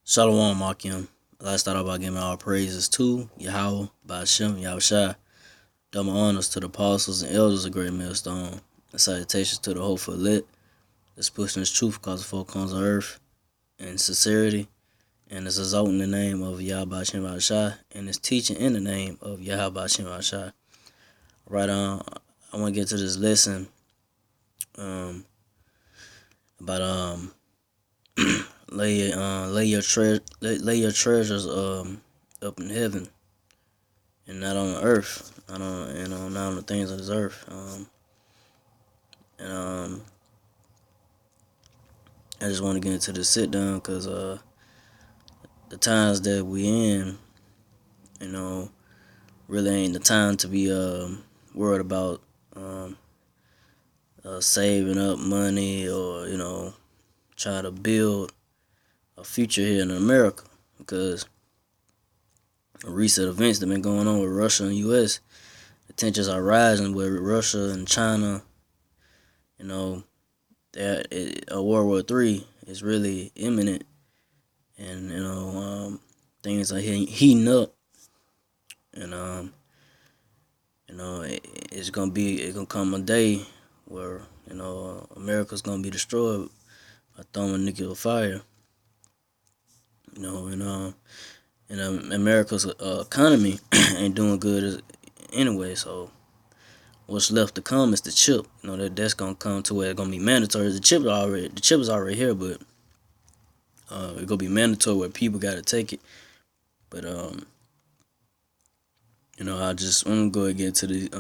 Shalom, Akim. Let's start off by giving all praises to Yahweh, Ba'ashem, Yahushua. Double honors to the apostles and elders of Great Millstone. And salutations to the hopeful elect that's pushing this truth because the folk comes on earth in sincerity. And it's exalting the name of Yahweh, Ba'ashem, Yahushua. And it's teaching in the name of Yahweh, Ba'ashem, Yahushua. Right on. I want to get to this lesson about lay your treasures up in heaven and not on the earth, not on the things of this earth. I just want to get into the sit down because the times that we in, really ain't the time to be worried about saving up money or try to build a future here in America, because recent events that been going on with Russia and U.S. the tensions are rising with Russia and China. That a World War III is really imminent, and things are heating up, and it's gonna come a day where America's gonna be destroyed by thermonuclear fire. And America's economy ain't doing good anyway. So what's left to come is the chip. That's gonna come to where it's gonna be mandatory. The chip is already here, but it's gonna be mandatory where people gotta take it. But I just want to go and get to the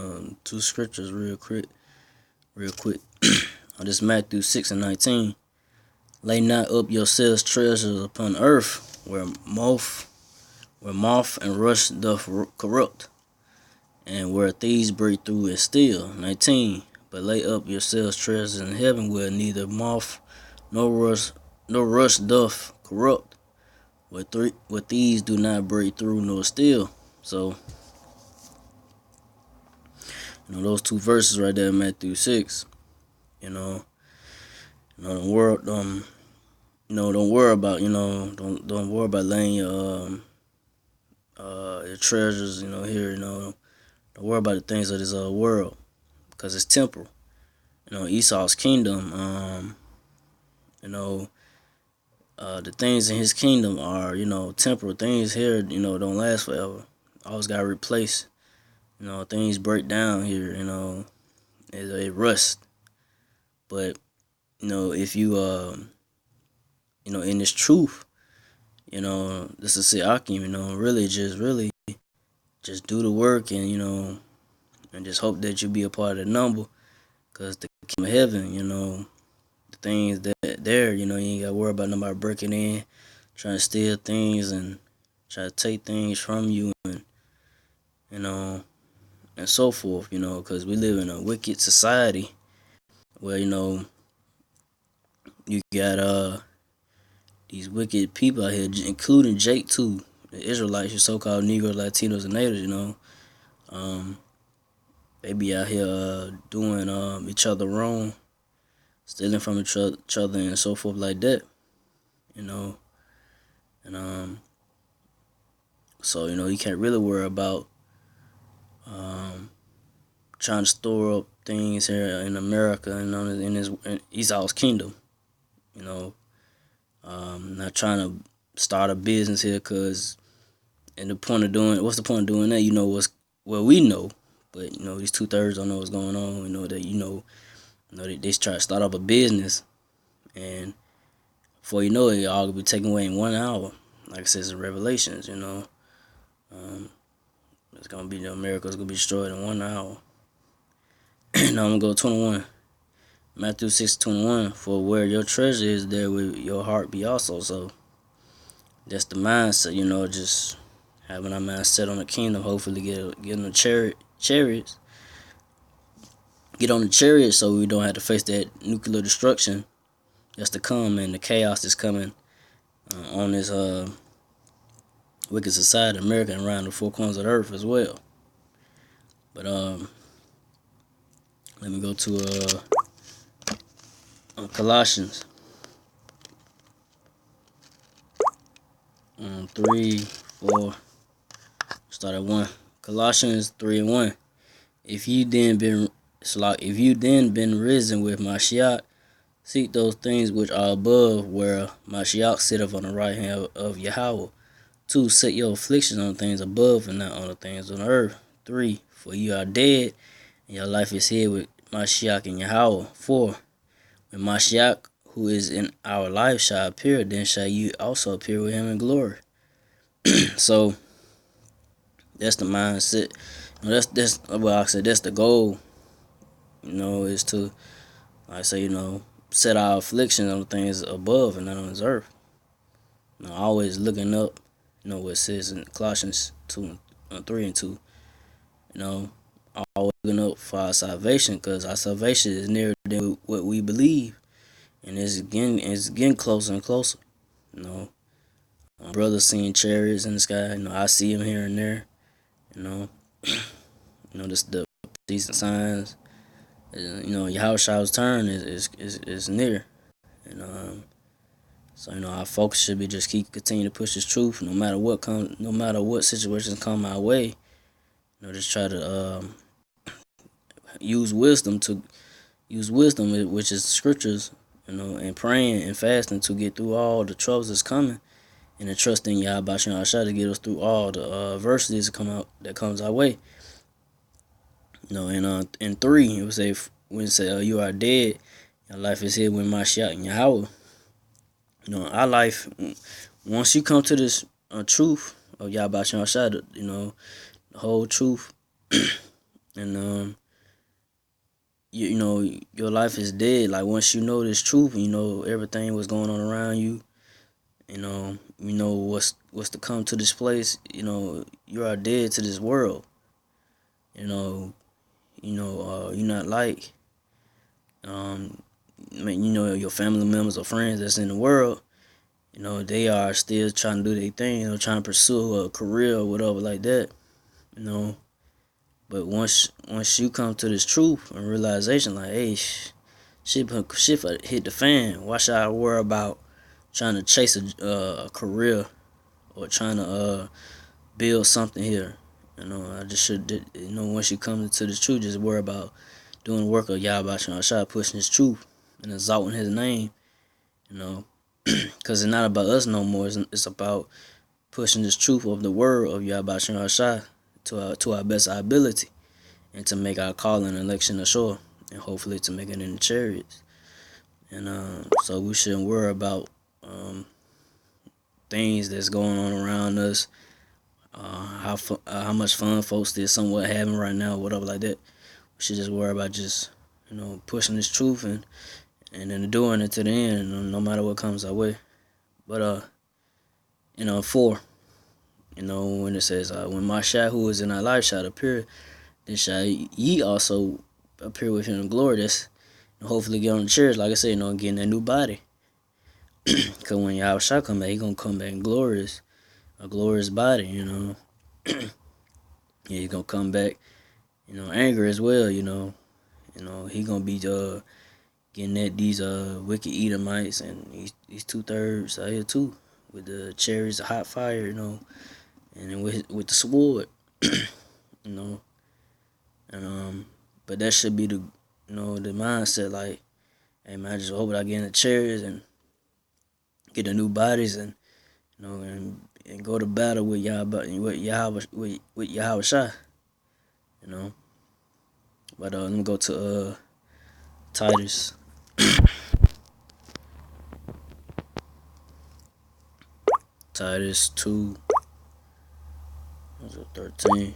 two scriptures real quick. On this Matthew 6:19. Lay not up yourselves treasures upon earth, where moth and rust doth corrupt, and where thieves break through and steal. 19. But lay up yourselves treasures in heaven, where neither moth nor rust doth corrupt, where thieves do not break through nor steal. So, those two verses right there in Matthew 6. Don't worry about don't worry about laying your treasures here. Don't worry about the things of this world, because it's temporal. Esau's kingdom, the things in his kingdom are temporal. Things here don't last forever. Always got to replace. Things break down here. It rust. But if you in this truth, this is Akim, really just do the work, and just hope that you be a part of the number, because the kingdom of heaven, the things that there, you ain't got to worry about nobody breaking in, trying to steal things and try to take things from you, and so forth, because we live in a wicked society where, you got these wicked people out here, including Jake too, the Israelites, your so-called Negroes, Latinos, and natives. They be out here doing each other wrong, stealing from each other, and so forth like that. And so you can't really worry about trying to store up things here in America and in Esau's kingdom. Not trying to start a business here, because what's the point of doing that? We know, but these 2/3 don't know what's going on. They try to start up a business, and before you know it, all will be taken away in 1 hour. Like it says in Revelations, it's gonna be America's gonna be destroyed in 1 hour. Now I'm gonna go 21. Matthew 6:21. For where your treasure is, there will your heart be also. So that's the mindset, just having our mind set on the kingdom. Hopefully get on the chariots. Get on the chariot so we don't have to face that nuclear destruction that's to come, and the chaos that's coming on this wicked society, America, and around the four corners of the earth as well. But let me go to Colossians. 3, 4. Start at 1. Colossians 3:1. If you then been if you then been risen with Mashiach, seek those things which are above, where Mashiach sitteth on the right hand of Yahweh. 2. Set your afflictions on things above and not on the things on earth. 3. For you are dead, and your life is hid with Mashiach and Yahweh. 4. When Mashiach, who is in our life, shall appear, then shall you also appear with him in glory. So that's the mindset. That's well, I said that's the goal. Is to, like I say, set our afflictions on things above and not on this earth. Always looking up. What it says in Colossians 3:2. Always looking up for our salvation, because our salvation is nearer than what we believe, and it's getting closer and closer. My brother seeing chariots in the sky. I see him here and there. This the decent signs. Yahushua's turn is near, and so our focus should be just continue to push this truth, no matter what situations come our way. Just try to use wisdom, which is scriptures, and praying and fasting to get through all the troubles that's coming, and to trust in Yahweh Shah to get us through all the adversities that comes our way. In 3, it would say, when it say, you are dead, your life is hid with Mashiach and Yahweh. Our life, once you come to this truth of Yahweh Shah, the whole truth, and your life is dead. Like, once you know this truth, everything what's going on around you, what's to come to this place. You are dead to this world. You're not like, your family members or friends that's in the world. They are still trying to do their thing, trying to pursue a career or whatever like that. But once you come to this truth and realization, like, hey, shit hit the fan. Why should I worry about trying to chase a career or trying to build something here? I just should, once you come into the truth, just worry about doing the work of Yahweh Shah, pushing his truth and exalting his name. Because it's not about us no more. It's about pushing this truth of the word of Yahweh Shah to our best ability, and to make our calling and election ashore, and hopefully to make it in the chariots. And so we shouldn't worry about things that's going on around us, how much fun folks still somewhat having right now, whatever like that. We should just worry about just pushing this truth and then doing it to the end, no matter what comes our way. But 4, when it says, when Mashiach, who is in our life, shall appear, then shall ye also appear with him in glory. That's hopefully get on the chairs, like I said, getting that new body. Because when Yahweh come back, he gonna come back in a glorious body. Yeah, he's gonna come back, angry as well. He gonna be getting at these wicked Edomites and these 2/3 out here too, with the chariots of hot fire, and then with the sword, and but that should be the mindset, like, hey man, I just hope I get in the chariots and get the new bodies, and and go to battle with Yahweh Shah, But let me go to Titus. Titus 2:13.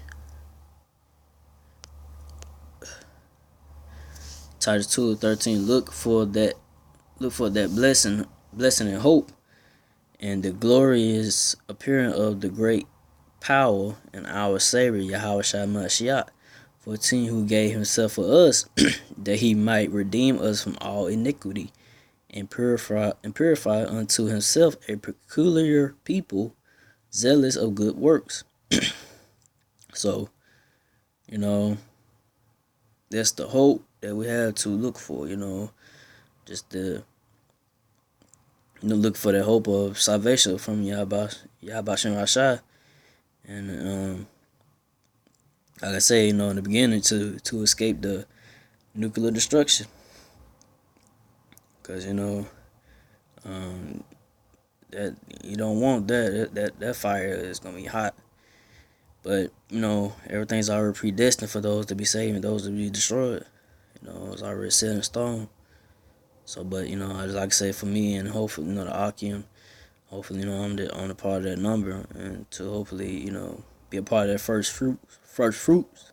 Titus 2:13. Look for that blessing and hope, and the glorious appearing of the great power and our Savior Yahweh Shai Mashiach. 14. Who gave himself for us, that he might redeem us from all iniquity, and purify unto himself a peculiar people, zealous of good works. So, that's the hope that we have to look for. Just to look for the hope of salvation from Yahweh Yahbashim Rashad. And like I say, in the beginning, to escape the nuclear destruction, because um, that you don't want that fire is gonna be hot. But everything's already predestined for those to be saved and those to be destroyed. It's already set in stone. So, but like I say, for me and hopefully the Akim, hopefully I'm the part of that number, and to hopefully be a part of that first fruits,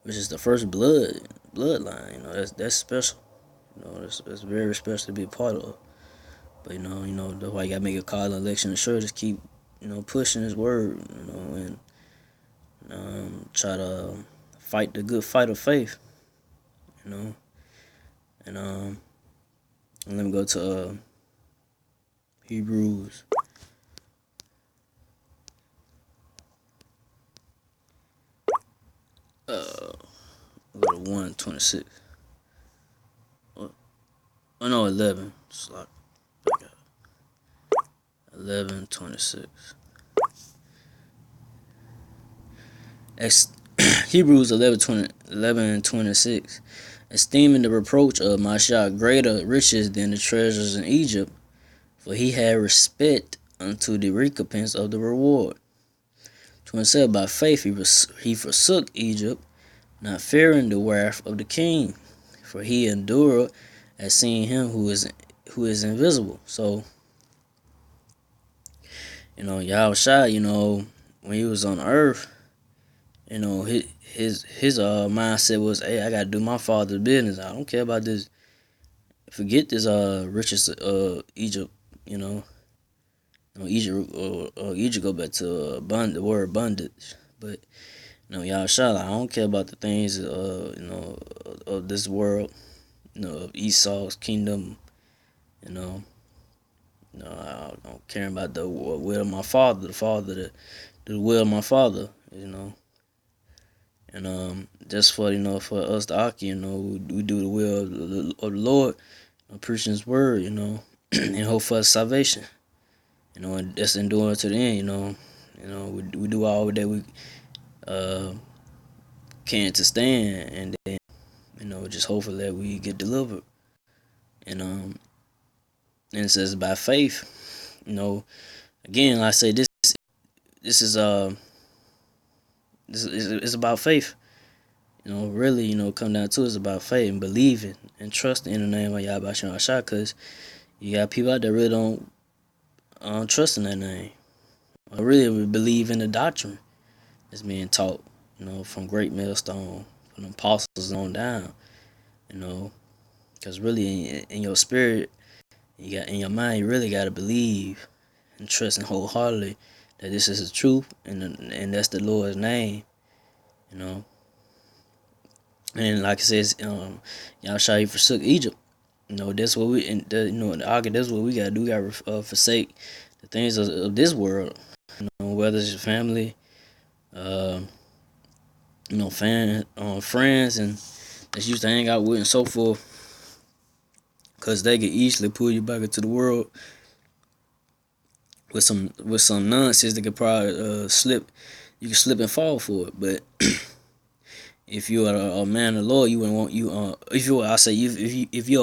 which is the first bloodline. That's special. That's very special to be a part of. But that's why you gotta make a call and election and sure just keep pushing his word, and try to fight the good fight of faith, you know, and let me go to Hebrews. Go to 1:26. Oh no, 11. Slot. 11:26. Hebrews 11:26. Esteeming the reproach of Mashiach greater riches than the treasures in Egypt, for he had respect unto the recompense of the reward. 27. By faith he forsook Egypt, not fearing the wrath of the king, for he endured as seeing him who is invisible. So, Yahushua, when he was on earth, his mindset was, hey, I gotta do my father's business. I don't care about this. Forget this riches Egypt. Egypt go back to the word abundance. But Yahushua, I don't care about the things of this world. Of Esau's kingdom. I don't care about the will of my father. The will of my father. And just for for us the Aki, we do the will of the Lord, preaching His word, and hope for salvation, and that's enduring to the end, we do all that we can to stand, and then just hopefully that we get delivered, and it says by faith, again, like I say, this is this is it's about faith. Really, come down to it's about faith and believing and trusting in the name of Yahweh Shem Hashah, because you got people out there really don't trust in that name. I really believe in the doctrine that's being taught, from Great Millstone, from the apostles on down, because really in your spirit, you got in your mind, you really got to believe and trust and wholeheartedly that this is the truth, and that's the Lord's name, And like it says, Yahushua forsook Egypt. That's what we in the August. That's what we gotta do. We gotta forsake the things of this world. Whether it's your family, uh, friends, and that you used to hang out with and so forth, because they can easily pull you back into the world with some nonsense that could probably slip. You can slip and fall for it, but if you are a man of the Lord, you wouldn't want you. If you're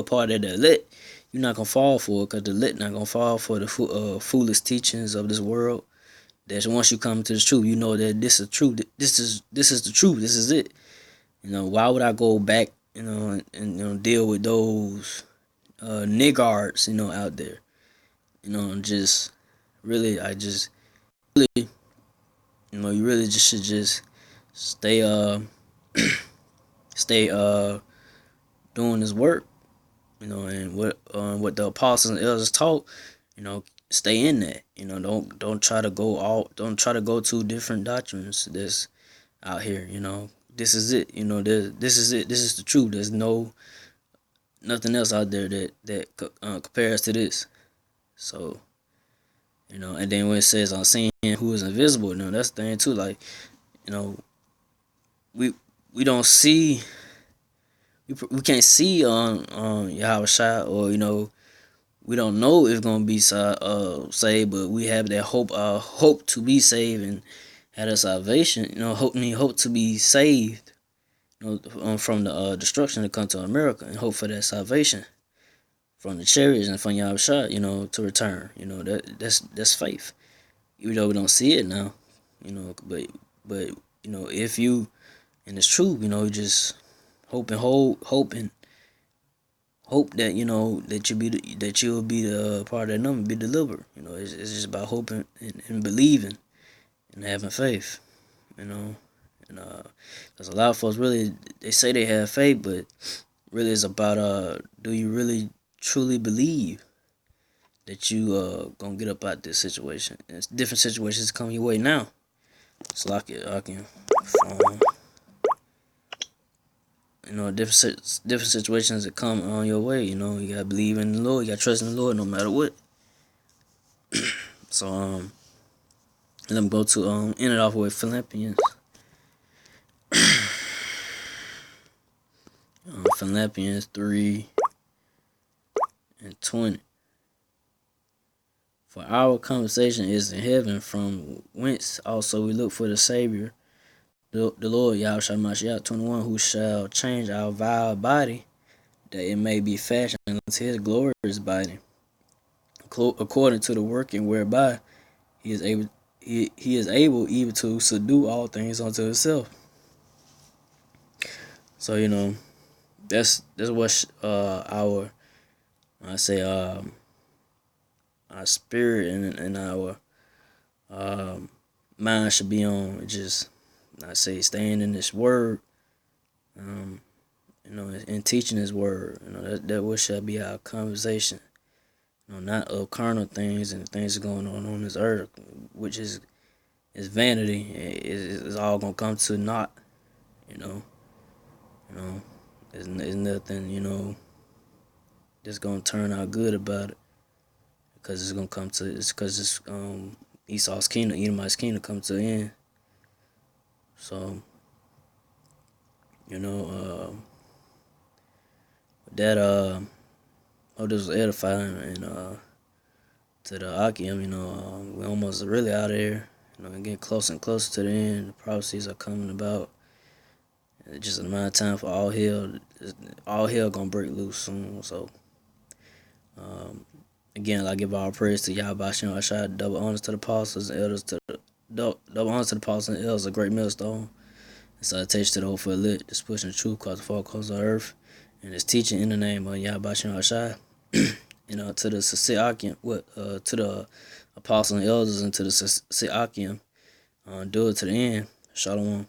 a part of the elect, you're not gonna fall for it, because the elect not gonna fall for the foolish teachings of this world. That once you come to the truth, you know that this is true. This is the truth. This is it. Why would I go back, and deal with those niggards, out there, and just really, really, you really just should just stay stay doing His work, and what the apostles and elders taught, stay in that. Don't try to don't try to go to different doctrines that's out here. This is it. This is it. This is the truth. There's nothing else out there that compares to this. So, and then when it says on seeing who is invisible, that's the thing too. Like, we don't see. We can't see on Yahweh Shai, or we don't know if gonna be saved, but we have that hope to be saved and have that salvation. Hope to be saved. From the destruction to come to America, and hope for that salvation from the chariots and from Yahushua, to return. That's faith. Even though we don't see it now, but if you, and it's true, just hope and hope that that you'll be the part of that number, be delivered. It's just about hoping and believing and having faith. And because a lot of folks really, they say they have faith, but really it's about do you really truly believe that you gonna get up out this situation? And it's different situations come your way now. It's like I can different situations that come on your way. You gotta believe in the Lord. You gotta trust in the Lord no matter what. So let me go to end it off with Philippians. Philippians 3:20. For our conversation is in heaven, from whence also we look for the Savior, the Lord Yahushua Mashiach 21, who shall change our vile body, that it may be fashioned unto his glorious body, according to the working whereby he is able even to subdue all things unto himself. So that's what our spirit and our mind should be on. Just staying in this word, and teaching his word. That what shall be our conversation. Not of carnal things and things going on this earth, which is vanity. It's all gonna come to naught. There's nothing that's gonna turn out good about it, because it's gonna come to Esau's kingdom, Edomite's kingdom, come to an end. So that hope this was edifying, and to the Akim, we almost really out of here. Getting closer and closer to the end. The prophecies are coming about. It's just a matter of time for all hell gonna break loose soon. So again, I give all praise to Yahweh Shem Ashai, double honors to the apostles and elders, double honors to the apostles and elders, a great millstone. And salutation to the whole for lit, just pushing the truth, cause the fall comes on earth, and it's teaching in the name of Yahweh Shem Ashai. To the Sasiakim, to the apostles and elders, and to the Sasiakim, do it to the end. Shalom.